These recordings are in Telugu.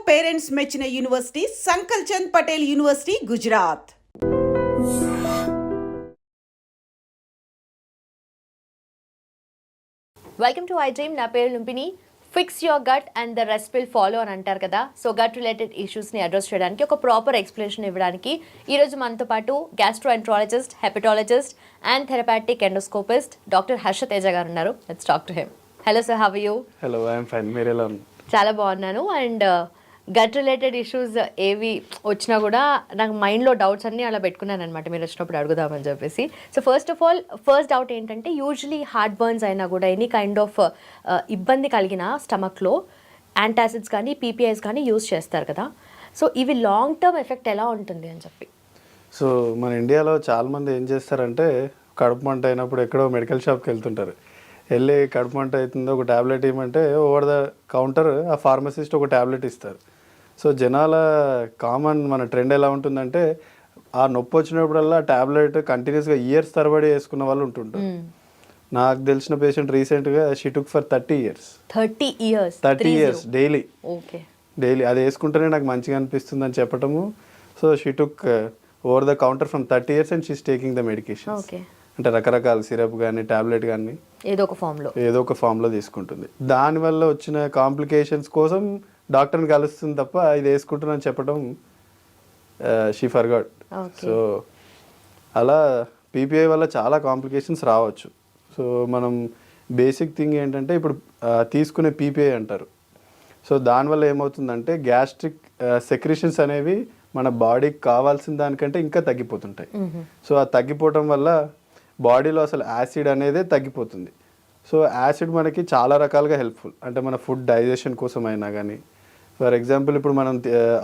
పేరెంట్స్ మెచ్చిన university Sankalchand Patel university Gujarat. Welcome to I Dream. నా పేరు Lumpini. Fix your gut and the rest will follow అని అంటారు కదా. సో గట్ రిలేటెడ్ ఇష్యూస్ని అడ్రస్ చేయడానికి ఒక ప్రాపర్ ఎక్స్ప్లెనేషన్ ఇవ్వడానికి ఈరోజు మనతో పాటు gastroenterologist, hepatologist and therapeutic endoscopist doctor Harsha Teja గారు ఉన్నారు. Let's talk to him. Hello sir, how are you? Hello, I'm fine. మీరు ఎలా ఉన్నారు? చాలా బాగున్నాను. అండ్ గట్ రిలేటెడ్ ఇష్యూస్ ఏవి వచ్చినా కూడా నాకు మైండ్లో డౌట్స్ అన్నీ అలా పెట్టుకున్నాను అనమాట, మీరు వచ్చినప్పుడు అడుగుదామని చెప్పేసి. So first of all, first doubt ఏంటంటే, యూజువలీ హార్ట్ బర్న్స్ అయినా కూడా ఎనీ కైండ్ ఆఫ్ ఇబ్బంది కలిగిన స్టమక్లో యాంటాసిడ్స్ కానీ పీపీఐస్ కానీ యూజ్ చేస్తారు కదా. సో ఇవి లాంగ్ టర్మ్ ఎఫెక్ట్ ఎలా ఉంటుంది అని చెప్పి. సో మన ఇండియాలో చాలామంది ఏం చేస్తారంటే, కడుపు మంట అయినప్పుడు ఎక్కడో మెడికల్ షాప్కి వెళ్తుంటారు. వెళ్ళి కడుపు మంట అవుతుందో ఒక ట్యాబ్లెట్ ఇవ్వమంటే ఓవర్ ద కౌంటర్ ఆ ఫార్మసిస్ట్ ఒక ట్యాబ్లెట్ ఇస్తారు. సో జనాల కామన్ మన ట్రెండ్ ఎలా ఉంటుందంటే, ఆ నొప్పి వచ్చినప్పుడల్లా ట్యాబ్లెట్ కంటిన్యూస్గా ఇయర్స్ తరబడి వేసుకున్న వాళ్ళు ఉంటుంటారు. నాకు తెలిసిన పేషెంట్ రీసెంట్గా she took for 30 years 30 years daily. Daily అది వేసుకుంటేనే నాకు మంచిగా అనిపిస్తుంది అని చెప్పటము. So she took over the counter from 30 years and she's taking the medication. అంటే రకరకాల సిరప్ కానీ ట్యాబ్లెట్ కానీ ఏదో ఒక ఫామ్లో తీసుకుంటుంది. దానివల్ల వచ్చిన కాంప్లికేషన్స్ కోసం డాక్టర్ని కలుస్తుంది తప్ప ఇది వేసుకుంటున్నాను చెప్పడం షీ ఫర్గాట్. సో అలా పీపీఐ వల్ల చాలా కాంప్లికేషన్స్ రావచ్చు. సో మనం బేసిక్ థింగ్ ఏంటంటే, ఇప్పుడు తీసుకునే పీపీఐ అంటారు. సో దానివల్ల ఏమవుతుందంటే, గ్యాస్ట్రిక్ సెక్రిషన్స్ అనేవి మన బాడీకి కావాల్సిన దానికంటే ఇంకా తగ్గిపోతుంటాయి. సో ఆ తగ్గిపోవటం వల్ల బాడీలో అసలు యాసిడ్ అనేది తగ్గిపోతుంది. సో యాసిడ్ మనకి చాలా రకాలుగా హెల్ప్ఫుల్. అంటే మన ఫుడ్ డైజెషన్ కోసం అయినా కానీ, ఫర్ ఎగ్జాంపుల్ ఇప్పుడు మనం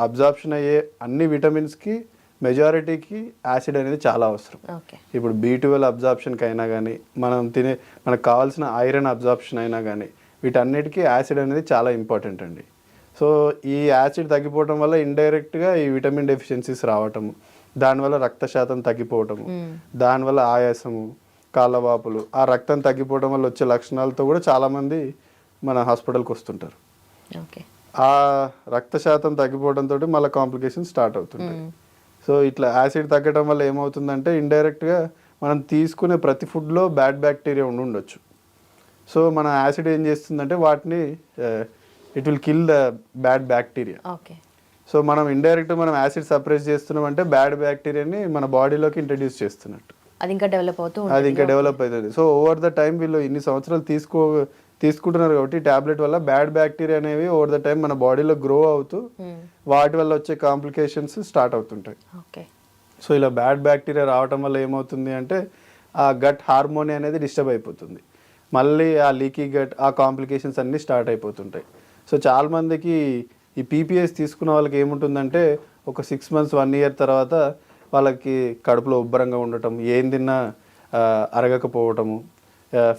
అబ్జార్ప్షన్ అయ్యే అన్ని విటమిన్స్కి మెజారిటీకి యాసిడ్ అనేది చాలా అవసరం. ఇప్పుడు B12 అబ్జార్ప్షన్కి అయినా కానీ, మనకు కావాల్సిన ఐరన్ అబ్జార్ప్షన్ అయినా కానీ, వీటన్నిటికీ యాసిడ్ అనేది చాలా ఇంపార్టెంట్ అండి. సో ఈ యాసిడ్ తగ్గిపోవటం వల్ల ఇండైరెక్ట్గా ఈ విటమిన్ డెఫిషియన్సీస్ రావటము, దానివల్ల రక్త శాతం తగ్గిపోవటము, దానివల్ల ఆయాసము, కాళ్ళవాపులు, ఆ రక్తం తగ్గిపోవడం వల్ల వచ్చే లక్షణాలతో కూడా చాలామంది మన హాస్పిటల్కి వస్తుంటారు. ఆ రక్త శాతం తగ్గిపోవడంతో మళ్ళీ కాంప్లికేషన్ స్టార్ట్ అవుతుంటాయి. సో ఇట్లా యాసిడ్ తగ్గడం వల్ల ఏమవుతుందంటే, ఇండైరెక్ట్గా మనం తీసుకునే ప్రతి ఫుడ్లో బ్యాడ్ బ్యాక్టీరియా ఉండొచ్చు. సో మన యాసిడ్ ఏం చేస్తుందంటే, వాటిని it will kill the bad bacteria. So మనం ఇండైరెక్ట్ మనం యాసిడ్ సప్రెస్ చేస్తున్నాం అంటే బ్యాడ్ బ్యాక్టీరియాని మన బాడీలోకి ఇంట్రడ్యూస్ చేస్తున్నట్టు. అది ఇంకా డెవలప్ అవుతుంది. సో ఓవర్ ద టైం వీళ్ళు ఇన్ని సంవత్సరాలు తీసుకుంటున్నారు కాబట్టి టాబ్లెట్ వల్ల బ్యాడ్ బ్యాక్టీరియా అనేవి ఓవర్ ద టైం మన బాడీలో గ్రో అవుతూ వాటి వల్ల వచ్చే కాంప్లికేషన్స్ స్టార్ట్ అవుతుంటాయి. సో ఇలా బ్యాడ్ బ్యాక్టీరియా రావటం వల్ల ఏమవుతుంది అంటే, ఆ గట్ హార్మోని అనేది డిస్టర్బ్ అయిపోతుంది. మళ్ళీ ఆ లీకీ గట్, ఆ కాంప్లికేషన్స్ అన్నీ స్టార్ట్ అయిపోతుంటాయి. సో చాలామందికి ఈ పీపీఎస్ తీసుకున్న వాళ్ళకి ఏముంటుందంటే, ఒక 6 months 1 year తర్వాత వాళ్ళకి కడుపులో ఉబ్బరంగా ఉండటం, ఏం తిన్నా అరగకపోవటము,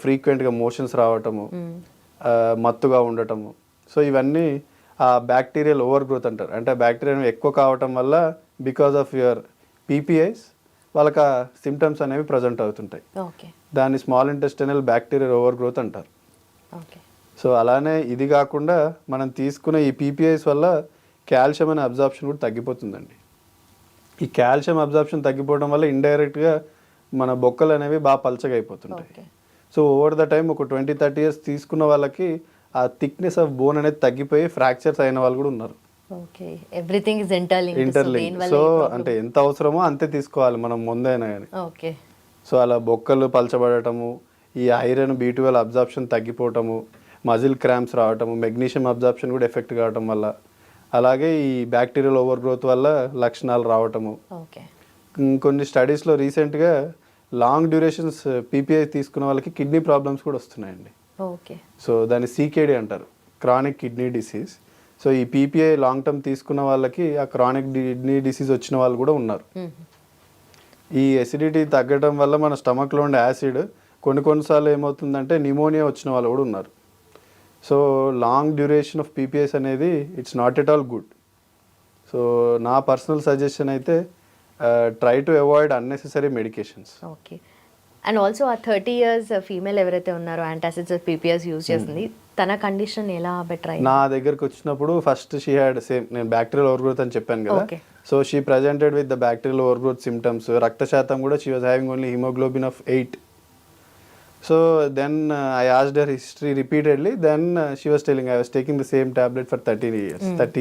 ఫ్రీక్వెంట్గా మోషన్స్ రావటము, మత్తుగా ఉండటము. సో ఇవన్నీ ఆ బ్యాక్టీరియల్ ఓవర్ గ్రోత్ అంటారు. అంటే బ్యాక్టీరియా ఎక్కువ కావటం వల్ల బికాస్ ఆఫ్ యువర్ పీపీఐస్ వాళ్ళకి ఆ సిమ్టమ్స్ అనేవి ప్రజెంట్ అవుతుంటాయి. దాన్ని small intestinal bacterial over growth అంటారు. సో అలానే ఇది కాకుండా మనం తీసుకునే ఈ పీపీఐస్ వల్ల కాల్షియం అనే అబ్జార్ప్షన్ కూడా తగ్గిపోతుందండి. ఈ కాల్షియం అబ్జార్ప్షన్ తగ్గిపోవడం వల్ల ఇండైరెక్ట్గా మన బొక్కలు అనేవి బాగా పలచగా అయిపోతుంటాయి. సో ఓవర్ ద టైం ఒక 20-30 years తీసుకున్న వాళ్ళకి ఆ థిక్నెస్ ఆఫ్ బోన్ అనేది తగ్గిపోయి ఫ్రాక్చర్స్ అయిన వాళ్ళు కూడా ఉన్నారు. ఇంటర్లింక్. సో అంటే ఎంత అవసరమో అంతే తీసుకోవాలి మనం ముందైనా కానీ. సో అలా బొక్కలు పలచబడటము, ఈ ఐరన్ B12 అబ్జార్ప్షన్ తగ్గిపోవటము, మజిల్ క్రాంప్స్ రావటము, మెగ్నీషియం అబ్జార్ప్షన్ కూడా ఎఫెక్ట్ కావటం వల్ల, అలాగే ఈ బ్యాక్టీరియల్ ఓవర్ గ్రోత్ వల్ల లక్షణాలు రావటము. కొన్ని స్టడీస్లో రీసెంట్గా లాంగ్ డ్యూరేషన్స్ పీపీఐ తీసుకున్న వాళ్ళకి కిడ్నీ ప్రాబ్లమ్స్ కూడా వస్తున్నాయండి. సో దాన్ని CKD అంటారు, క్రానిక్ కిడ్నీ డిసీజ్. సో ఈ పీపీఐ లాంగ్ టర్మ్ తీసుకున్న వాళ్ళకి ఆ క్రానిక్ కిడ్నీ డిసీజ్ వచ్చిన వాళ్ళు కూడా ఉన్నారు. ఈ ఎసిడిటీ తగ్గడం వల్ల మన స్టమక్లో ఉండే యాసిడ్ కొన్నిసార్లు ఏమవుతుందంటే నిమోనియా వచ్చిన వాళ్ళు కూడా ఉన్నారు. So long duration of PPS అనేది it's not at all good. So నా పర్సనల్ సజెషన్ అయితే, try to avoid unnecessary medications. And also ఆ 30 years ఫీమేల్ ఎవరైతే ఉన్నారో యాంటాసిడ్స్ పీపీఎస్ యూజ్ చేస్తుంది, తన కండిషన్ ఎలా బెటర్ అయింది? నా దగ్గరకు వచ్చినప్పుడు ఫస్ట్ షీ హ్యాడ్ సేమ్, నేను బ్యాక్టీరియల్ ఓవర్ గ్రోత్ అని చెప్పాను కదా. Okay. So she presented with the bacterial over growth symptoms. రక్త శాతం కూడా she was having only haemoglobin of 8. So then I asked her history repeatedly. Then she was telling I was taking the same tablet for 30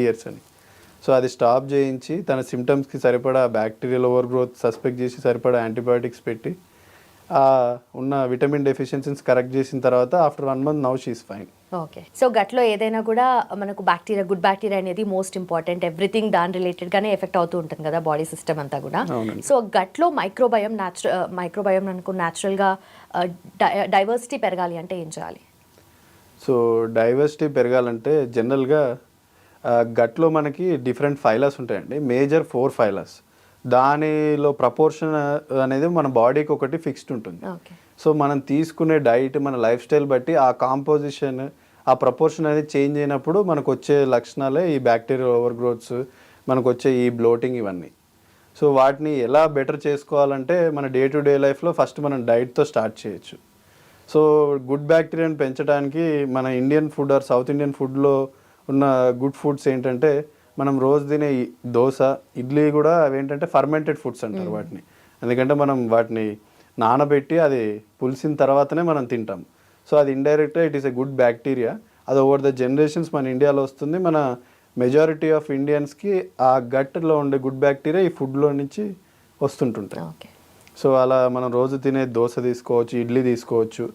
years అని. సో అది స్టాప్ చేయించి తన సిమ్టమ్స్కి సరిపడా బ్యాక్టీరియల్ ఓవర్ గ్రోత్ సస్పెక్ట్ చేసి సరిపడా యాంటీబయాటిక్స్ పెట్టి ఉన్న విటమిన్ డెఫిషియన్సీస్ కరెక్ట్ చేసిన తర్వాత after 1 month now she is fine. Okay. So గట్లో ఏదైనా కూడా మనకు బ్యాక్టీరియా, గుడ్ బ్యాక్టీరియా అనేది మోస్ట్ ఇంపార్టెంట్. ఎవ్రీథింగ్ దాని రిలేటెడ్గానే ఎఫెక్ట్ అవుతూ ఉంటుంది కదా బాడీ సిస్టమ్ అంతా కూడా. సో గట్లో మైక్రోబయం అనుకో న్యాచురల్గా డైవర్సిటీ పెరగాలి అంటే ఏం చేయాలి? సో డైవర్సిటీ పెరగాలంటే జనరల్గా గట్లో మనకి డిఫరెంట్ ఫైలాస్ ఉంటాయండి. మేజర్ 4 ఫైలాస్. దానిలో ప్రపోర్షన్ అనేది మన బాడీకి ఒకటి ఫిక్స్డ్ ఉంటుంది. సో మనం తీసుకునే డైట్, మన లైఫ్ స్టైల్ బట్టి ఆ కాంపోజిషన్, ఆ ప్రపోర్షన్ అనేది చేంజ్ అయినప్పుడు మనకు వచ్చే లక్షణాలే ఈ బ్యాక్టీరియల్ ఓవర్ గ్రోత్స్, మనకు వచ్చే ఈ బ్లోటింగ్, ఇవన్నీ. సో వాటిని ఎలా బెటర్ చేసుకోవాలంటే మన డే టు డే లైఫ్లో ఫస్ట్ మనం డైట్తో స్టార్ట్ చేయొచ్చు. సో గుడ్ బ్యాక్టీరియాని పెంచడానికి మన Indian food or South Indian ఫుడ్లో ఉన్న గుడ్ ఫుడ్స్ ఏంటంటే, మనం రోజు తినే దోశ, ఇడ్లీ కూడా అవేంటంటే ఫర్మెంటెడ్ ఫుడ్స్ అంటారు వాటిని. ఎందుకంటే మనం వాటిని నానబెట్టి అది పులిసిన తర్వాతనే మనం తింటాం. సో అది ఇండైరెక్ట్గా it is a good bacteria. అది ఓవర్ ద జనరేషన్స్ మన ఇండియాలో వస్తుంది. మన మెజారిటీ ఆఫ్ ఇండియన్స్కి ఆ గట్లో ఉండే గుడ్ బ్యాక్టీరియా ఈ ఫుడ్లో నుంచి వస్తుంటుంటాయి. సో అలా మనం రోజు తినే దోశ తీసుకోవచ్చు, ఇడ్లీ తీసుకోవచ్చు,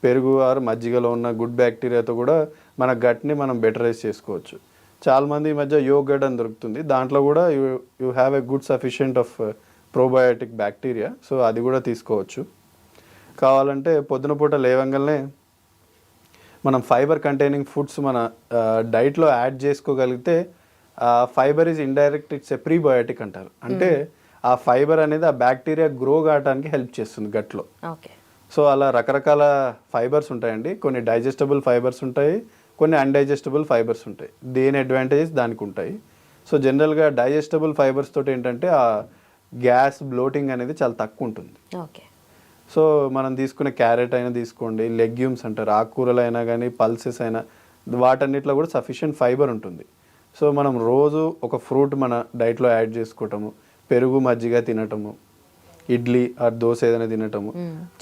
పెరుగు ఆర్ మజ్జిగలో ఉన్న గుడ్ బ్యాక్టీరియాతో కూడా మన గట్ని మనం బెటరైజ్ చేసుకోవచ్చు. చాలామంది ఈ మధ్య యోగట్ అని దొరుకుతుంది, దాంట్లో కూడా you have a good sufficient of probiotic bacteria. So అది కూడా తీసుకోవచ్చు. కావాలంటే పొద్దున పూట లేవంగానే మనం ఫైబర్ కంటైనింగ్ ఫుడ్స్ మన డైట్లో యాడ్ చేసుకోగలిగితే, fibre is indirect, it's a prebiotic అంటారు. అంటే ఆ ఫైబర్ అనేది ఆ బ్యాక్టీరియా గ్రో కావడానికి హెల్ప్ చేస్తుంది గట్లో. సో అలా రకరకాల ఫైబర్స్ ఉంటాయండి. కొన్ని డైజెస్టబుల్ ఫైబర్స్ ఉంటాయి, కొన్ని అన్డైజెస్టబుల్ ఫైబర్స్ ఉంటాయి. దేని అడ్వాంటేజెస్ దానికి ఉంటాయి. సో జనరల్గా డైజెస్టబుల్ ఫైబర్స్ తోటి ఏంటంటే ఆ గ్యాస్, బ్లోటింగ్ అనేది చాలా తక్కువ ఉంటుంది. సో మనం తీసుకునే క్యారెట్ అయినా తీసుకోండి, లెగ్యూమ్స్ అంటారు, ఆకుకూరలు అయినా కానీ, పల్సెస్ అయినా, వాటన్నిటిలో కూడా సఫిషియెంట్ ఫైబర్ ఉంటుంది. సో మనం రోజు ఒక ఫ్రూట్ మన డైట్లో యాడ్ చేసుకోవటము, పెరుగు మజ్జిగ తినటము, ఇడ్లీ ఆ దోశ ఏదైనా తినటము.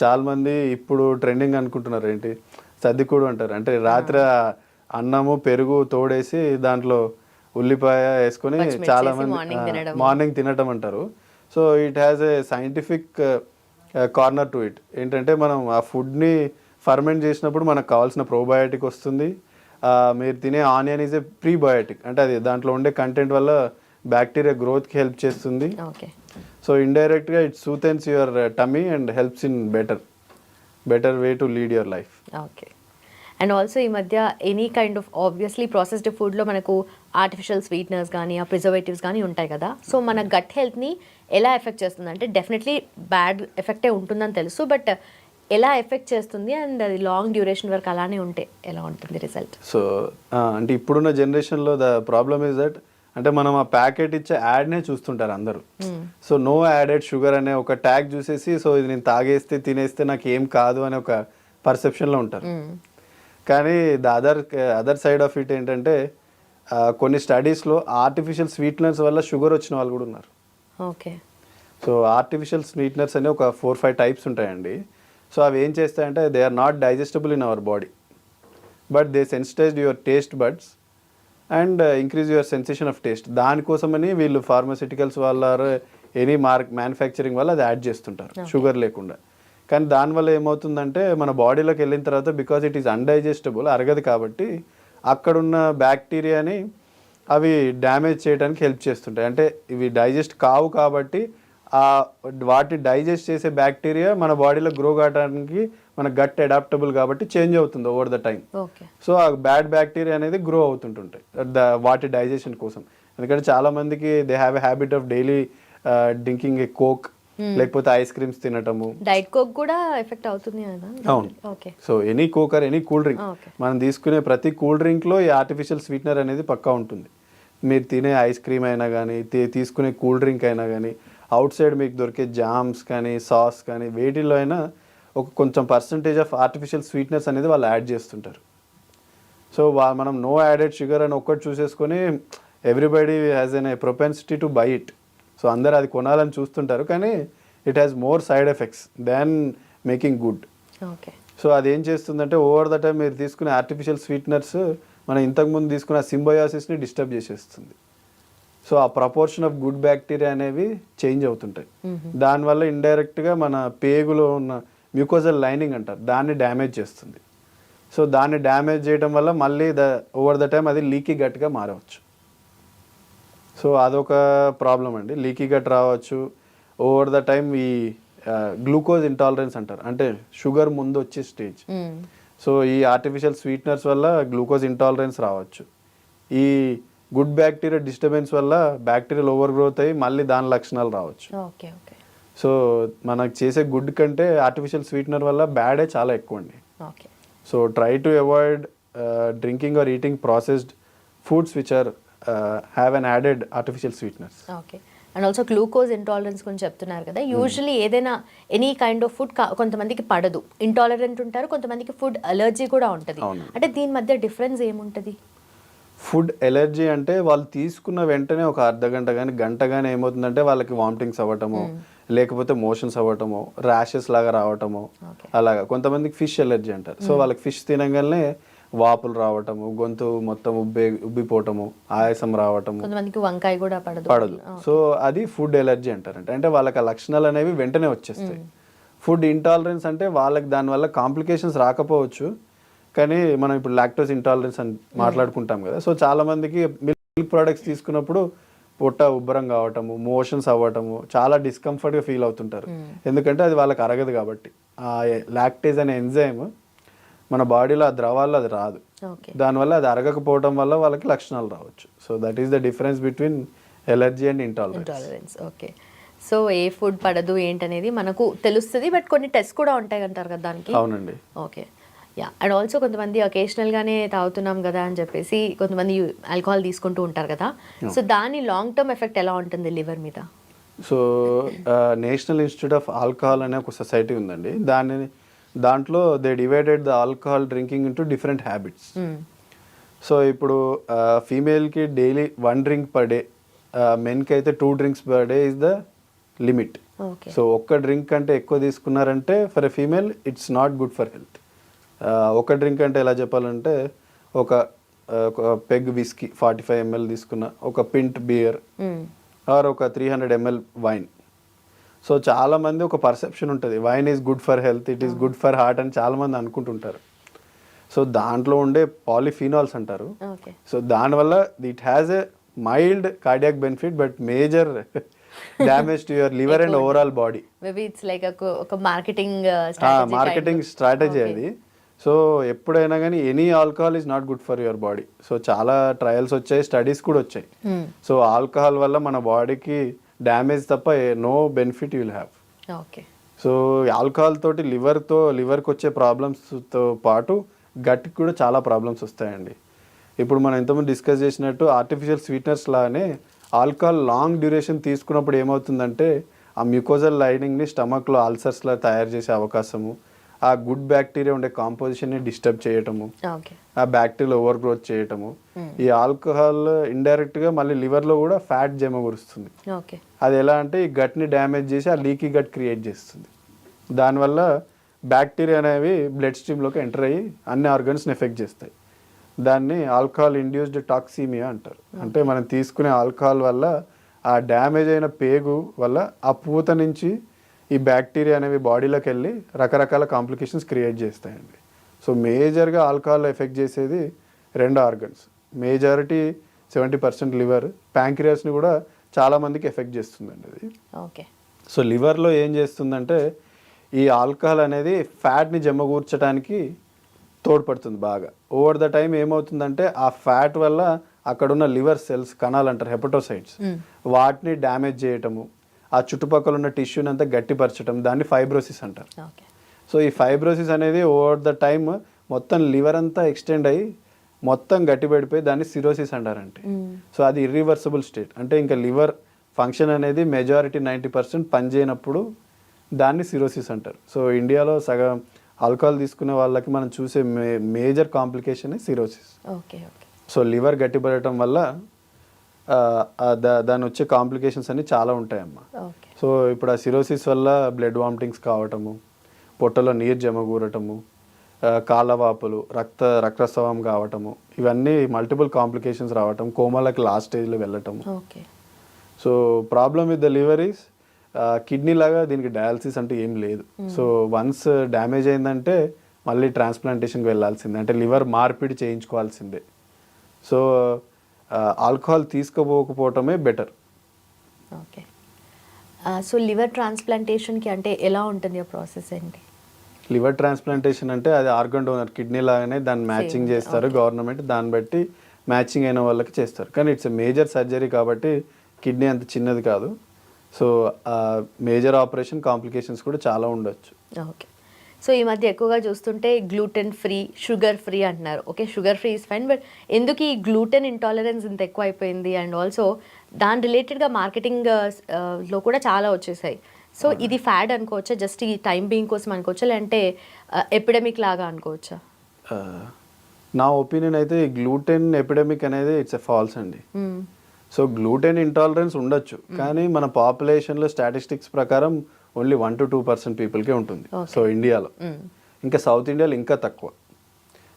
చాలామంది ఇప్పుడు ట్రెండింగ్ అనుకుంటున్నారు ఏంటి, సర్దికూడు అంటారు. అంటే రాత్రి అన్నము పెరుగు తోడేసి దాంట్లో ఉల్లిపాయ వేసుకొని చాలామంది మార్నింగ్ తినటం అంటారు. So it has a scientific corner to it. ఏంటంటే మనం ఆ ఫుడ్ని ఫర్మెంట్ చేసినప్పుడు మనకు కావాల్సిన ప్రోబయాటిక్ వస్తుంది. మీరు తినే ఆనియన్ ఈజ్ ఏ ప్రీబయాటిక్, అంటే అది దాంట్లో ఉండే కంటెంట్ వల్ల బ్యాక్టీరియా గ్రోత్కి హెల్ప్ చేస్తుంది. సో ఇండైరెక్ట్గా it soothens your tummy and helps in better way to lead your life. Okay. And also ఈ మధ్య any kind of obviously processed ఫుడ్లో మనకు ఆర్టిఫిషియల్ స్వీట్నర్స్ కానీ ఆ ప్రిజర్వేటివ్స్ కానీ ఉంటాయి కదా. సో మన గట్ హెల్త్ని ఎలా ఎఫెక్ట్ చేస్తుంది అంటే, డెఫినెట్లీ బ్యాడ్ ఎఫెక్టే ఉంటుందని తెలుసు, బట్ ఎలా ఎఫెక్ట్ చేస్తుంది అండ్ అది లాంగ్ డ్యూరేషన్ వరకు అలానే ఉంటే ఎలా ఉంటుంది రిజల్ట్? సో అంటే ఇప్పుడున్న జనరేషన్లో ద ప్రాబ్లమ్ ఈజ్ దట్, అంటే మనం ఆ ప్యాకెట్ ఇచ్చే యాడ్నే చూస్తుంటారు అందరూ. సో నో యాడెడ్ షుగర్ అనే ఒక ట్యాగ్ చూసేసి, సో ఇది నేను తాగేస్తే తినేస్తే నాకు ఏం కాదు అనే ఒక పర్సెప్షన్లో ఉంటారు. కానీ the other side of it ఏంటంటే, కొన్ని స్టడీస్లో ఆర్టిఫిషియల్ స్వీట్నర్స్ వల్ల షుగర్ వచ్చిన వాళ్ళు కూడా ఉన్నారు. ఓకే. సో ఆర్టిఫిషియల్ స్వీట్నర్స్ అనే ఒక 4-5 టైప్స్ ఉంటాయండి. సో అవి ఏం చేస్తాయంటే, they are not digestible in our body, but they sensitise your taste buds and increase your sensation of taste. దానికోసమని వీళ్ళు ఫార్మాసిటికల్స్ వల్ల ఎనీ మ్యానుఫ్యాక్చరింగ్ వల్ల అది యాడ్ చేస్తుంటారు షుగర్ లేకుండా. కానీ దానివల్ల ఏమవుతుందంటే, మన బాడీలోకి వెళ్ళిన తర్వాత బికాజ్ ఇట్ ఈస్ అన్డైజెస్టబుల్, అరగదు కాబట్టి అక్కడున్న బ్యాక్టీరియాని అవి డ్యామేజ్ చేయడానికి హెల్ప్ చేస్తుంటాయి. అంటే ఇవి డైజెస్ట్ కావు కాబట్టి వాటిని డైజెస్ట్ చేసే బ్యాక్టీరియా మన బాడీలో గ్రో కావడానికి మన గట్ అడాప్టబుల్ కాబట్టి చేంజ్ అవుతుంది ఓవర్ ద టైం. సో ఆ బ్యాడ్ బ్యాక్టీరియా అనేది గ్రో అవుతుంటుంటాయి వాటి డైజెషన్ కోసం. ఎందుకంటే చాలా మందికి they have a habit of daily drinking A coke, లేకపోతే ఐస్ క్రీమ్స్ తినటము. డైట్ కోక్ కూడా ఎఫెక్ట్ అవుతుంది కదా? అవును. So any coke or any cool drink, మనం తీసుకునే ప్రతి కూల్ డ్రింక్లో ఈ ఆర్టిఫిషియల్ స్వీట్నర్ అనేది పక్కా ఉంటుంది. మీరు తినే ఐస్ క్రీమ్ అయినా కానీ, తీసుకునే కూల్ డ్రింక్ అయినా కానీ, అవుట్ సైడ్ మీకు దొరికే జామ్స్ కానీ, సాస్ కానీ, వేటిల్లో అయినా ఒక కొంచెం పర్సంటేజ్ ఆఫ్ ఆర్టిఫిషియల్ స్వీట్నెస్ అనేది వాళ్ళు యాడ్ చేస్తుంటారు. సో మనం నో యాడెడ్ షుగర్ అని ఒక్కటి చూసేసుకొని everybody has an propensity to buy it. So అందరు అది కొనాలని చూస్తుంటారు, కానీ it has more side effects than making good. Okay. So అది ఏం చేస్తుందంటే ఓవర్ ద టైం మీరు తీసుకునే ఆర్టిఫిషియల్ స్వీట్నర్స్ మనం ఇంతకుముందు తీసుకున్న సింబయాసిస్ని డిస్టర్బ్ చేసేస్తుంది. సో ఆ ప్రపోర్షన్ ఆఫ్ గుడ్ బ్యాక్టీరియా అనేవి చేంజ్ అవుతుంటాయి. దానివల్ల ఇండైరెక్ట్గా మన పేగులో ఉన్న మ్యూకోజల్ లైనింగ్ అంటారు, దాన్ని డ్యామేజ్ చేస్తుంది. సో దాన్ని డ్యామేజ్ చేయడం వల్ల మళ్ళీ ఓవర్ ద టైం అది లీకీ గట్గా మారవచ్చు. సో అదొక ప్రాబ్లం అండి, లీకీ గట్ రావచ్చు. ఓవర్ ద టైం ఈ గ్లూకోజ్ ఇంటాలరెన్స్ అంటారు, అంటే షుగర్ ముందు వచ్చే స్టేజ్. సో ఈ ఆర్టిఫిషియల్ స్వీట్నర్స్ వల్ల గ్లూకోజ్ ఇంటాలరెన్స్ రావచ్చు. ఈ గుడ్ బ్యాక్టీరియా డిస్టర్బెన్స్ వల్ల బ్యాక్టీరియల్ ఓవర్ గ్రోత్ అయ్యి మళ్ళీ దాని లక్షణాలు రావచ్చు. Okay okay. సో మనకు చేసే గుడ్ కంటే ఆర్టిఫిషియల్ స్వీట్నర్ వల్ల బ్యాడే చాలా ఎక్కువ అండి. Okay. So try to avoid drinking or eating processed foods which are have an added artificial sweeteners. Okay. And also glucose intolerance గురించి చెప్తున్నారు కదా, యూజువలీ ఏదైనా ఎనీ కైండ్ ఆఫ్ ఫుడ్ కొంతమందికి పడదు, ఇంటాలరెంట్ ఉంటారు, కొంతమందికి ఫుడ్ అలర్జీ కూడా ఉంటుంది. అంటే దీని మధ్య డిఫరెన్స్ ఏముంటుంది? ఫుడ్ ఎలర్జీ అంటే వాళ్ళు తీసుకున్న వెంటనే ఒక అర్ధగంట కానీ గంట కానీ ఏమవుతుందంటే వాళ్ళకి వామిటింగ్స్ అవ్వటము, లేకపోతే మోషన్స్ అవ్వటము, ర్యాషెస్ లాగా రావటము, అలాగా. కొంతమందికి ఫిష్ ఎలర్జీ అంటారు. సో వాళ్ళకి ఫిష్ తినగానే వాపులు రావటము, గొంతు మొత్తం ఉబ్బిపోవటము, ఆయాసం రావటము, కొంతమందికి వంకాయ కూడా పడదు. సో అది ఫుడ్ ఎలర్జీ అంటారంట. అంటే వాళ్ళకి ఆ లక్షణాలు అనేవి వెంటనే వచ్చేస్తాయి. ఫుడ్ ఇంటాలరెన్స్ అంటే వాళ్ళకి దానివల్ల కాంప్లికేషన్స్ రాకపోవచ్చు, కానీ మనం ఇప్పుడు లాక్టోస్ ఇంటాలరెన్స్ అని మాట్లాడుకుంటాం కదా. సో చాలా మందికి మిల్క్ ప్రోడక్ట్స్ తీసుకున్నప్పుడు పొట్ట ఉబ్బరం కావటము, మోషన్స్ అవ్వటము, చాలా డిస్కంఫర్ట్గా ఫీల్ అవుతుంటారు. ఎందుకంటే అది వాళ్ళకి అరగదు కాబట్టి. ఆ లాక్టేజ్ అనే ఎంజైమ్ మన బాడీలో ఆ ద్రవాల్లో అది రాదు, దానివల్ల అది అరగకపోవడం వల్ల వాళ్ళకి లక్షణాలు రావచ్చు. So that is the difference between allergy and intolerance. Okay. So A food పడదు ఏంటనేది మనకు తెలుస్తుంది, బట్ కొన్ని టెస్ట్ కూడా ఉంటాయి అంటారు కదా దానికి. అవునండి. ఓకే. యా. అండ్ ఆల్సో కొంతమంది ఒకేషనల్గానే తాగుతున్నాం కదా అని చెప్పేసి కొంతమంది ఆల్కహాల్ తీసుకుంటూ ఉంటారు కదా. సో దాని లాంగ్ టర్మ్ ఎఫెక్ట్ ఎలా ఉంటుంది లివర్ మీద? So National Institute of Alcohol అనే ఒక సొసైటీ ఉందండి. దాంట్లో they divided the alcohol drinking into different habits. So ఇప్పుడు ఫీమేల్కి డైలీ 1 డ్రింక్ పర్ డే, మెన్కి అయితే 2 drinks per day is the limit. So ఒక్క డ్రింక్ కంటే ఎక్కువ తీసుకున్నారంటే for a female it's not good for health. ఒక డ్రింక్ అంటే ఎలా చెప్పాలంటే ఒక పెగ్ విస్కీ 45 ml తీసుకున్న, ఒక పింట్ బియర్ ఆర్ ఒక 300 ml వైన్. సో చాలా మంది ఒక పర్సెప్షన్ ఉంటుంది, wine is good for health, it is good for heart అని చాలా మంది అనుకుంటుంటారు. సో దాంట్లో ఉండే పాలిఫినాల్స్ అంటారు. సో దానివల్ల it has a mild cardiac benefit but major damage to your liver and overall body. Maybe it's like ఒక మార్కెటింగ్ స్ట్రాటజీ అది. సో ఎప్పుడైనా కానీ any alcohol is not good for your body. So చాలా ట్రయల్స్ వచ్చాయి, స్టడీస్ కూడా వచ్చాయి. సో ఆల్కహాల్ వల్ల మన బాడీకి డ్యామేజ్ తప్ప no benefit you'll have. Okay. So alcohol తోటి లివర్కి వచ్చే ప్రాబ్లమ్స్తో పాటు గట్కి కూడా చాలా ప్రాబ్లమ్స్ వస్తాయండి. ఇప్పుడు మనం ఇంతకుముందు డిస్కస్ చేసినట్టు ఆర్టిఫిషియల్ స్వీట్నర్స్ లానే ఆల్కహాల్ లాంగ్ డ్యూరేషన్ తీసుకున్నప్పుడు ఏమవుతుందంటే ఆ మ్యూకోజల్ లైనింగ్ని స్టమక్లో అల్సర్స్లా తయారు చేసే అవకాశము, ఆ గుడ్ బ్యాక్టీరియా ఉండే కాంపోజిషన్ని డిస్టర్బ్ చేయటము, ఆ బ్యాక్టీరియా ఓవర్ గ్రోత్ చేయటము. ఈ ఆల్కహాల్ ఇండైరెక్ట్గా మళ్ళీ లివర్లో కూడా ఫ్యాట్ జమగురుస్తుంది. అది ఎలా అంటే ఈ గట్ని డ్యామేజ్ చేసి ఆ లీకీ గట్ క్రియేట్ చేస్తుంది. దానివల్ల బ్యాక్టీరియా అనేవి బ్లడ్ స్ట్రీమ్లోకి ఎంటర్ అయ్యి అన్ని ఆర్గన్స్ని ఎఫెక్ట్ చేస్తాయి. దాన్ని ఆల్కహాల్ ఇండ్యూస్డ్ టాక్సీమియా అంటారు. అంటే మనం తీసుకునే ఆల్కహాల్ వల్ల ఆ డ్యామేజ్ అయిన పేగు వల్ల ఆ పూత నుంచి ఈ బ్యాక్టీరియా అనేవి బాడీలోకి వెళ్ళి రకరకాల కాంప్లికేషన్స్ క్రియేట్ చేస్తాయండి. సో మేజర్గా ఆల్కహాల్ ఎఫెక్ట్ చేసేది 2 ఆర్గన్స్, మేజారిటీ 70% లివర్, ప్యాంక్రియాస్ని కూడా చాలామందికి ఎఫెక్ట్ చేస్తుందండి అది. ఓకే. సో లివర్లో ఏం చేస్తుందంటే ఈ ఆల్కహాల్ అనేది ఫ్యాట్ని జమగూర్చడానికి తోడ్పడుతుంది బాగా. ఓవర్ ద టైం ఏమవుతుందంటే ఆ ఫ్యాట్ వల్ల అక్కడున్న లివర్ సెల్స్, కణాలు అంటారు హెపటోసైట్స్, వాటిని డ్యామేజ్ చేయటము, ఆ చుట్టుపక్కల ఉన్న టిష్యూని అంతా గట్టిపరచడం, దాన్ని ఫైబ్రోసిస్ అంటారు. సో ఈ ఫైబ్రోసిస్ అనేది ఓవర్ ద టైమ్ మొత్తం లివర్ అంతా ఎక్స్టెండ్ అయ్యి మొత్తం గట్టిపడిపోయి దాన్ని సిరోసిస్ అంటారంటే. సో అది ఇర్రివర్సిబుల్ స్టేట్. అంటే ఇంకా లివర్ ఫంక్షన్ అనేది మెజారిటీ 90% పనిచేయనప్పుడు దాన్ని సిరోసిస్ అంటారు. సో ఇండియాలో సగం ఆల్కహాల్ తీసుకునే వాళ్ళకి మనం చూసే major complication cirrhosis. Okay okay. So liver గట్టిపడటం వల్ల దాని వచ్చే కాంప్లికేషన్స్ అన్ని చాలా ఉంటాయమ్మా. ఓకే. సో ఇప్పుడు ఆ సిరోసిస్ వల్ల బ్లడ్ వామిటింగ్స్ కావటము, పొట్టలో నీరు జమగూరటము, కాళ్ళవాపులు, రక్తస్రావం కావటము, ఇవన్నీ మల్టిపుల్ కాంప్లికేషన్స్ రావటం, కోమాలకి లాస్ట్ స్టేజ్లో వెళ్ళటము. Okay. So problem with the liver is kidney లాగా దీనికి డయాలసిస్ అంటే ఏం లేదు. సో వన్స్ డ్యామేజ్ అయిందంటే మళ్ళీ ట్రాన్స్ప్లాంటేషన్కి వెళ్ళాల్సిందే, అంటే లివర్ మార్పిడి చేయించుకోవాల్సిందే. సో ఆల్కహాల్ తీసుకోపోకపోవటమే బెటర్. ఓకే. సో లివర్ ట్రాన్స్ప్లాంటేషన్కి అంటే ఎలా ఉంటుంది ఆ ప్రాసెస్ ఏంటి? లివర్ ట్రాన్స్ప్లాంటేషన్ అంటే అది ఆర్గన్ డోనర్ కిడ్నీ లాగానే దాన్ని మ్యాచింగ్ చేస్తారు గవర్నమెంట్, దాన్ని బట్టి మ్యాచింగ్ అయిన వాళ్ళకి చేస్తారు. కానీ ఇట్స్ మేజర్ సర్జరీ కాబట్టి కిడ్నీ అంత చిన్నది కాదు. సో మేజర్ ఆపరేషన్ కాంప్లికేషన్స్ కూడా చాలా ఉండొచ్చు. ఓకే. సో ఈ మధ్య ఎక్కువగా చూస్తుంటే గ్లూటెన్ ఫ్రీ, షుగర్ ఫ్రీ అంటున్నారు. Okay, sugar free is fine, but ఎందుకు ఈ గ్లూటెన్ ఇంటాలరెన్స్ ఇంత ఎక్కువ అయిపోయింది? అండ్ ఆల్సో దాని రిలేటెడ్గా మార్కెటింగ్ లో కూడా చాలా వచ్చేసాయి. సో ఇది ఫ్యాడ్ అనుకోవచ్చా, జస్ట్ ఈ టైం బీయింగ్ కోసం అనుకోవచ్చా, లేదంటే ఎపిడమిక్ లాగా అనుకోవచ్చా? నా ఒపీనియన్ అయితే ఈ గ్లూటెన్ ఎపిడమిక్ అనేది ఇట్స్ ఎ ఫాల్స్ అండి. సో గ్లూటెన్ ఇంటాలరెన్స్ ఉండొచ్చు, కానీ మన పాపులేషన్లో స్టాటిస్టిక్స్ ప్రకారం ఓన్లీ 1 to 2% పీపుల్కే ఉంటుంది. సో ఇండియాలో, ఇంకా సౌత్ ఇండియాలో ఇంకా తక్కువ.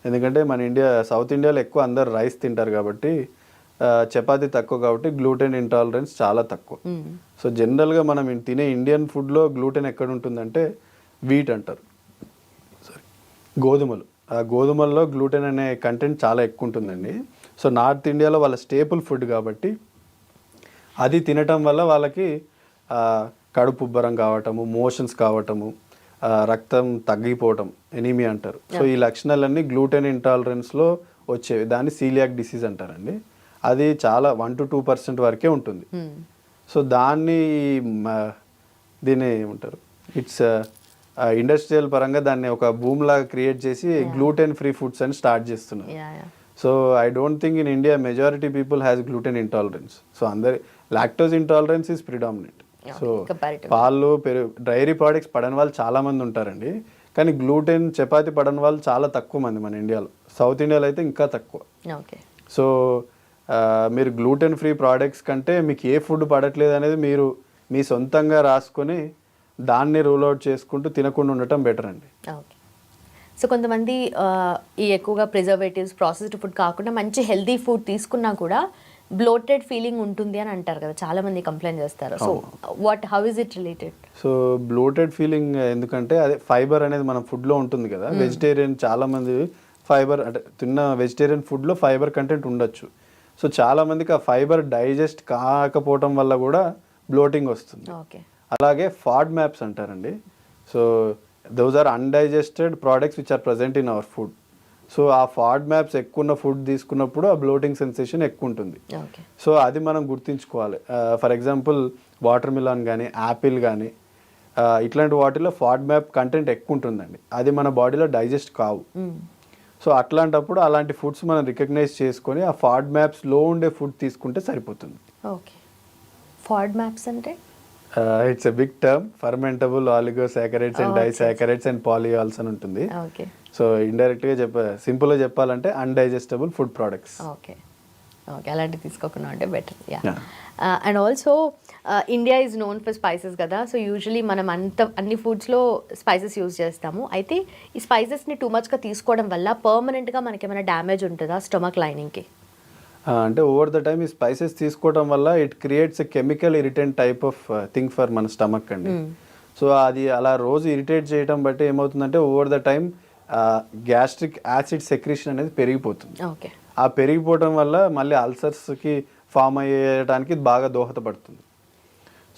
ఎందుకంటే మన సౌత్ ఇండియాలో ఎక్కువ అందరు రైస్ తింటారు కాబట్టి, చపాతీ తక్కువ కాబట్టి గ్లూటెన్ ఇంటాలరెన్స్ చాలా తక్కువ. సో జనరల్గా మనం తినే ఇండియన్ ఫుడ్లో గ్లూటెన్ ఎక్కడ ఉంటుందంటే వీట్ అంటారు, గోధుమలు. ఆ గోధుమల్లో గ్లూటెన్ అనే కంటెంట్ చాలా ఎక్కువ ఉంటుందండి. సో నార్త్ ఇండియాలో వాళ్ళ స్టేపుల్ ఫుడ్ కాబట్టి అది తినటం వల్ల వాళ్ళకి కడుపు ఉబ్బరం కావటము, మోషన్స్ కావటము, రక్తం తగ్గిపోవటం, ఎనీమియా అంటారు. సో ఈ లక్షణాలన్నీ గ్లూటెన్ ఇంటాలరెన్స్లో వచ్చేవి. దాన్ని సీలియాక్ డిసీజ్ అంటారండి. అది చాలా 1 to 2% వరకే ఉంటుంది. సో దీన్ని ఏమంటారు, ఇట్స్ ఇండస్ట్రియల్ పరంగా దాన్ని ఒక భూమి లాగా క్రియేట్ చేసి గ్లూటెన్ ఫ్రీ ఫుడ్స్ అని స్టార్ట్ చేస్తున్నారు. So I don't think in India majority people has gluten intolerance. So అందరి lactose intolerance is predominant. So పాలు, పెరుగు, డైరీ ప్రోడక్ట్స్ పడని వాళ్ళు చాలా మంది ఉంటారండి, కానీ గ్లూటెన్, చపాతి పడని వాళ్ళు చాలా తక్కువ మంది మన ఇండియాలో. సౌత్ ఇండియాలో అయితే ఇంకా తక్కువ. సో మీరు గ్లూటెన్ ఫ్రీ ప్రోడక్ట్స్ కంటే మీకు ఏ ఫుడ్ పడట్లేదు అనేది మీరు మీ సొంతంగా రాసుకొని దాన్ని రూల్ అవుట్ చేసుకుంటూ తినకుండా ఉండటం బెటర్ అండి. సో కొంతమంది ఈ ఎక్కువగా ప్రిజర్వేటివ్స్, ప్రాసెస్డ్ ఫుడ్ కాకుండా మంచి హెల్తీ ఫుడ్ తీసుకున్నా కూడా బ్లోటెడ్ ఫీలింగ్ ఉంటుంది అని అంటారు కదా, చాలా మంది కంప్లైంట్ చేస్తారు. So how is it related? So bloated feeling ఎందుకంటే అదే ఫైబర్ అనేది మన ఫుడ్లో ఉంటుంది కదా. వెజిటేరియన్ చాలా మంది ఫైబర్ అంటే తిన్న వెజిటేరియన్ ఫుడ్లో ఫైబర్ కంటెంట్ ఉండొచ్చు. సో చాలా మందికి ఆ ఫైబర్ డైజెస్ట్ కాకపోవటం వల్ల కూడా బ్లోటింగ్ వస్తుంది. అలాగే ఫాడ్ మ్యాప్స్ అంటారండి. So those are undigested products which are present in our food. So ఆ ఫాడ్ మ్యాప్స్ ఎక్కువ ఉన్న ఫుడ్ తీసుకున్నప్పుడు ఆ బ్లోటింగ్ సెన్సేషన్ ఎక్కువ ఉంటుంది. సో అది మనం గుర్తుంచుకోవాలి. ఫర్ ఎగ్జాంపుల్ వాటర్ మిలాన్ కానీ, యాపిల్ కానీ, ఇట్లాంటి వాటిలో ఫాడ్ మ్యాప్ కంటెంట్ ఎక్కువ ఉంటుందండి. అది మన బాడీలో డైజెస్ట్ కావు. సో అట్లాంటప్పుడు అలాంటి ఫుడ్స్ మనం రికగ్నైజ్ చేసుకొని ఆ ఫాడ్ మ్యాప్స్ లో ఉండే ఫుడ్ తీసుకుంటే సరిపోతుంది. ఓకే. ఫాడ్ మ్యాప్స్ అంటే it's a big term. Fermentable oligosaccharides and disaccharides and polyols అని ఉంటుంది. సో ఇండైరెక్ట్గా సింపుల్గా చెప్పాలంటే undigestible food products. Okay okay, అలాంటివి తీసుకోకుండా ఉంటే better. And also India is known for spices కదా. సో యూజువలీ మనం అన్ని ఫుడ్స్లో స్పైసెస్ యూజ్ చేస్తాము. అయితే ఈ స్పైసెస్ని టూ మచ్గా తీసుకోవడం వల్ల పర్మనెంట్గా మనకి ఏమైనా డ్యామేజ్ ఉంటుందా స్టమక్ లైనింగ్కి? అంటే ఓవర్ ద టైమ్ ఈ స్పైసెస్ తీసుకోవడం వల్ల it creates a chemical irritant type of thing for మన స్టమక్ అండి. సో అది అలా రోజు ఇరిటేట్ చేయడం బట్టి ఏమవుతుందంటే over the time gastric acid secretion అనేది పెరిగిపోతుంది. ఆ పెరిగిపోవడం వల్ల మళ్ళీ అల్సర్స్కి ఫామ్ అయ్యేయడానికి బాగా దోహదపడుతుంది.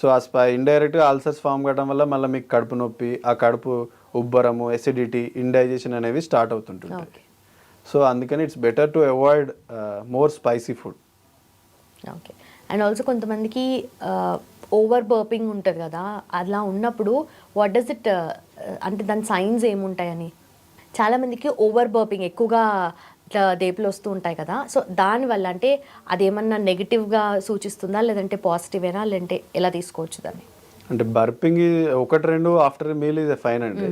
సో ఆ ఇండైరెక్ట్గా అల్సర్స్ ఫామ్ కావడం వల్ల మళ్ళీ మీకు కడుపు నొప్పి, ఆ కడుపు ఉబ్బరము, ఎసిడిటీ, ఇండైజెషన్ అనేవి స్టార్ట్ అవుతుంటుంది. సో అందుకని it's better to avoid more spicy food. Okay. And also కొంతమందికి ఓవర్ బర్పింగ్ ఉంటుంది కదా, అలా ఉన్నప్పుడు వాట్ డస్ ఇట్ అంటే దాని సైన్స్ ఏముంటాయని? చాలామందికి ఓవర్ బర్పింగ్ ఎక్కువగా ఇట్లా దేపులు వస్తూ ఉంటాయి కదా. సో దానివల్ల అంటే అదేమన్నా నెగిటివ్గా సూచిస్తుందా, లేదంటే పాజిటివేనా, లేదంటే ఎలా తీసుకోవచ్చు దాన్ని? అంటే బర్పింగ్ ఒకటి రెండు ఆఫ్టర్ మీల్ ఇది ఫైన్ అండి.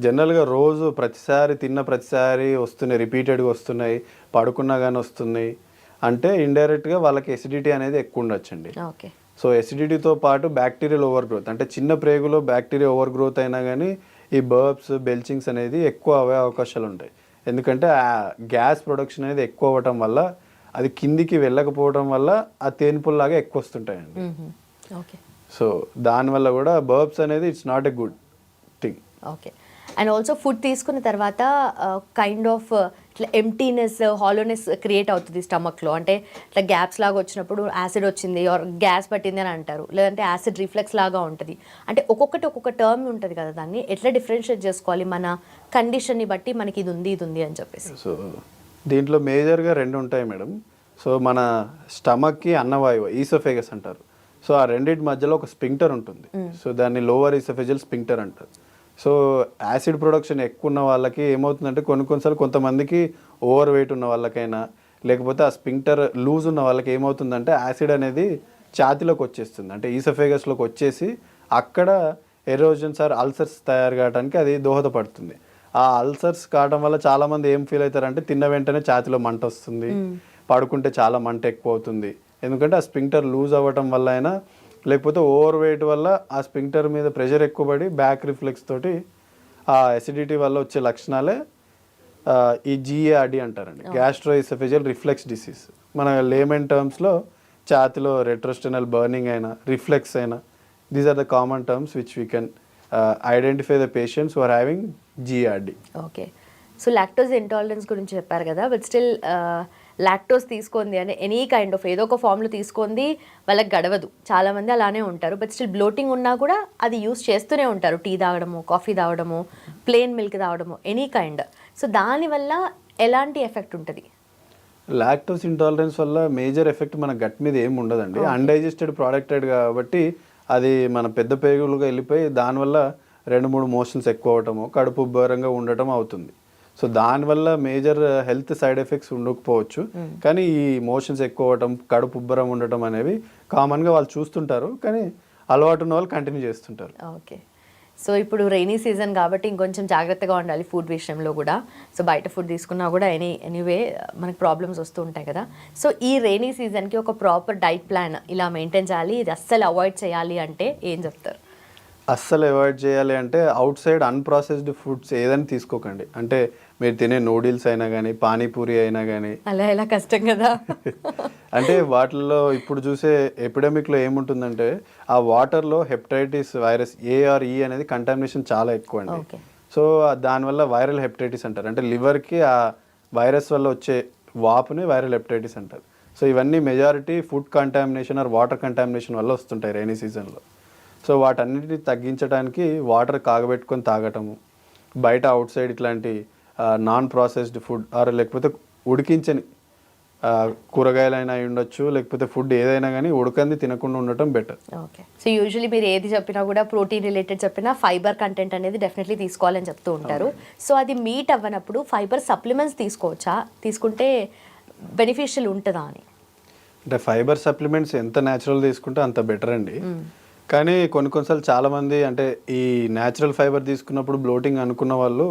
జనరల్గా రోజు ప్రతిసారి తిన్న ప్రతిసారి వస్తున్నాయి, రిపీటెడ్గా వస్తున్నాయి, పడుకున్నా కానీ వస్తున్నాయి అంటే ఇండైరెక్ట్గా వాళ్ళకి ఎసిడిటీ అనేది ఎక్కువ ఉండొచ్చండి. ఓకే. సో ఎసిడిటీతో పాటు బ్యాక్టీరియల్ ఓవర్ గ్రోత్, అంటే చిన్న ప్రేగులో బ్యాక్టీరియా ఓవర్ గ్రోత్ అయినా కానీ ఈ బర్బ్స్ బెల్చింగ్స్ అనేది ఎక్కువ అవే అవకాశాలు ఉంటాయి. ఎందుకంటే ఆ గ్యాస్ ప్రొడక్షన్ అనేది ఎక్కువ అవ్వటం వల్ల అది కిందికి వెళ్ళకపోవడం వల్ల ఆ తేనుపుల్లాగా ఎక్కువ వస్తుంటాయండి. ఓకే. సో దానివల్ల కూడా బర్బ్స్ అనేది it's not a good thing. Okay. And also food తీసుకున్న తర్వాత కైండ్ ఆఫ్ ఇట్లా ఎంప్టీనెస్, హాలోనెస్ క్రియేట్ అవుతుంది స్టమక్లో. అంటే ఇట్లా గ్యాప్స్ లాగా వచ్చినప్పుడు యాసిడ్ వచ్చింది ఆర్ గ్యాస్ పట్టింది అని అంటారు, లేదంటే యాసిడ్ రిఫ్లెక్స్ లాగా ఉంటుంది. అంటే ఒక్కొక్కటి ఒక్కొక్క టర్మ్ ఉంటుంది కదా, దాన్ని ఎట్లా డిఫరెన్షియేట్ చేసుకోవాలి మన కండిషన్ని బట్టి మనకి ఇది ఉంది అని చెప్పేసి? సో దీంట్లో మేజర్గా రెండు ఉంటాయి మేడం. సో మన స్టమక్కి అన్నవాయువు ఈసోఫేగస్ అంటారు. సో ఆ రెండింటి మధ్యలో ఒక స్పింక్టర్ ఉంటుంది. సో దాన్ని లోవర్ ఈసోఫేజియల్ స్పింక్టర్ అంటారు. సో యాసిడ్ ప్రొడక్షన్ ఎక్కువ ఉన్న వాళ్ళకి ఏమవుతుందంటే కొన్నిసార్లు కొంతమందికి ఓవర్ వెయిట్ ఉన్న వాళ్ళకైనా లేకపోతే ఆ స్పింక్టర్ లూజ్ ఉన్న వాళ్ళకి ఏమవుతుందంటే యాసిడ్ అనేది ఛాతీలోకి వచ్చేస్తుంది, అంటే ఈసోఫేగస్లోకి వచ్చేసి అక్కడ ఎరోజన్స్ ఆర్ అల్సర్స్ తయారు కావడానికి అది దోహదపడుతుంది. ఆ అల్సర్స్ కావడం వల్ల చాలామంది ఏం ఫీల్ అవుతారంటే తిన్న వెంటనే ఛాతీలో మంట వస్తుంది, పడుకుంటే చాలా మంట ఎక్కువ అవుతుంది. ఎందుకంటే ఆ స్పింక్టర్ లూజ్ అవ్వటం వల్ల అయినా లేకపోతే ఓవర్ వెయిట్ వల్ల ఆ స్పింక్టర్ మీద ప్రెషర్ ఎక్కువ పడి బ్యాక్ రిఫ్లెక్స్ తోటి ఆ ఎసిడిటీ వల్ల వచ్చే లక్షణాలే ఈ జిఏఆర్డి అంటారండి, గ్యాస్ట్రోఇసోఫేజియల్ రిఫ్లెక్స్ డిసీజ్. మన లేమెన్ టర్మ్స్లో ఛాతిలో రెట్రోస్టెనల్ బర్నింగ్ అయినా రిఫ్లెక్స్ అయినా, these are the common terms which we can identify the patients who are having GERD. Okay. So lactose intolerance గురించి చెప్పారు కదా, బట్ స్టిల్ లాక్టోజ్ తీసుకుంది అంటే ఎనీ కైండ్ ఆఫ్ ఏదో ఒక ఫామ్లో తీసుకుంది వాళ్ళకి గడవదు, చాలామంది అలానే ఉంటారు. బట్ స్టిల్ బ్లోటింగ్ ఉన్నా కూడా అది యూస్ చేస్తూనే ఉంటారు, టీ తాగడము, కాఫీ తాగడము, ప్లెయిన్ మిల్క్ తాగడము, ఎనీ కైండ్. సో దానివల్ల ఎలాంటి ఎఫెక్ట్ ఉంటుంది? లాక్టోస్ ఇంటాలరెన్స్ వల్ల మేజర్ ఎఫెక్ట్ మన గట్ మీద ఏమి ఉండదండి. అన్డైజెస్టెడ్ ప్రోడక్టెడ్ కాబట్టి అది మన పెద్ద పేగులుగా వెళ్ళిపోయి దానివల్ల 2-3 మోషన్స్ ఎక్కువ అవటము, కడుపు ఉబ్బరంగా ఉండటం అవుతుంది. సో దానివల్ల మేజర్ హెల్త్ సైడ్ ఎఫెక్ట్స్ ఉండకపోవచ్చు, కానీ ఈ మోషన్స్ ఎక్కువ అవ్వటం, కడుపు ఉబ్బరం ఉండటం అనేవి కామన్గా వాళ్ళు చూస్తుంటారు, కానీ అలవాటు ఉన్న వాళ్ళు కంటిన్యూ చేస్తుంటారు. ఓకే. సో ఇప్పుడు రైనీ సీజన్ కాబట్టి ఇంకొంచెం జాగ్రత్తగా ఉండాలి ఫుడ్ విషయంలో కూడా. సో బయట ఫుడ్ తీసుకున్నా కూడా ఎనీవే మనకు ప్రాబ్లమ్స్ వస్తూ ఉంటాయి కదా. సో ఈ రైనీ సీజన్కి ఒక ప్రాపర్ డైట్ ప్లాన్ ఇలా మెయింటైన్ చేయాలి, ఇది అస్సలు అవాయిడ్ చేయాలి అంటే ఏం చెప్తారు? అస్సలు అవాయిడ్ చేయాలి అంటే అవుట్ సైడ్ అన్ప్రాసెస్డ్ ఫుడ్స్ ఏదైనా తీసుకోకండి. అంటే మీరు తినే నూడిల్స్ అయినా కానీ, పానీపూరి అయినా కానీ. అలా ఎలా కష్టం కదా. అంటే వాటిల్లో ఇప్పుడు చూసే ఎపిడమిక్లో ఏముంటుందంటే ఆ వాటర్లో హెపటైటిస్ వైరస్ ఏఆర్ఈ అనేది కంటామినేషన్ చాలా ఎక్కువ అండి. సో దానివల్ల వైరల్ హెపటైటిస్ అంటారు, అంటే లివర్కి ఆ వైరస్ వల్ల వచ్చే వాపుని వైరల్ హెపటైటిస్ అంటారు. సో ఇవన్నీ majority food contamination or water contamination వల్ల వస్తుంటాయి రైనీ సీజన్లో. సో వాటన్నిటిని తగ్గించడానికి వాటర్ కాగబెట్టుకొని తాగటము, బయట అవుట్ సైడ్ ఇట్లాంటి నాన్ ప్రాసెస్డ్ ఫుడ్ ఆర్ లేకపోతే ఉడికించని కూరగాయలైనా అయి ఉండొచ్చు, లేకపోతే ఫుడ్ ఏదైనా కానీ ఉడకంది తినకుండా ఉండటం బెటర్. ఓకే. సో యూజువలీ మీరు ఏది చెప్పినా కూడా ప్రోటీన్ రిలేటెడ్ చెప్పినా ఫైబర్ కంటెంట్ అనేది డెఫినెట్లీ తీసుకోవాలని చెప్తూ ఉంటారు. సో అది మీట్ అవ్వనప్పుడు ఫైబర్ సప్లిమెంట్స్ తీసుకోవచ్చా, తీసుకుంటే బెనిఫిషియల్ ఉంటుందా అని? అంటే ఫైబర్ సప్లిమెంట్స్ ఎంత న్యాచురల్ తీసుకుంటే అంత బెటర్ అండి. కానీ కొన్నిసార్లు చాలామంది అంటే ఈ న్యాచురల్ ఫైబర్ తీసుకున్నప్పుడు బ్లోటింగ్ అనుకున్న వాళ్ళు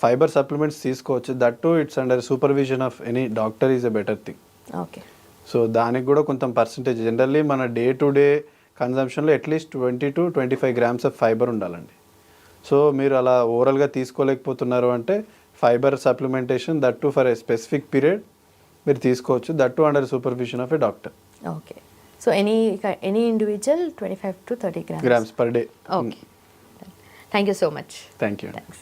ఫైబర్ సప్లిమెంట్స్ తీసుకోవచ్చు. That too it's under supervision of any doctor is a better thing. Okay. So దానికి కూడా కొంత పర్సంటేజ్ జనరల్లీ మన డే టు డే కన్జంప్షన్లో at least 20 to 25 grams of fibre ఉండాలండి. సో మీరు అలా ఓవరాల్గా తీసుకోలేకపోతున్నారు అంటే fibre supplementation that too for a specific period మీరు తీసుకోవచ్చు, that too under supervision of a doctor. Okay. So any individual 25 to 30 grams per day. Okay. Thank you so much. Thank you. Thanks.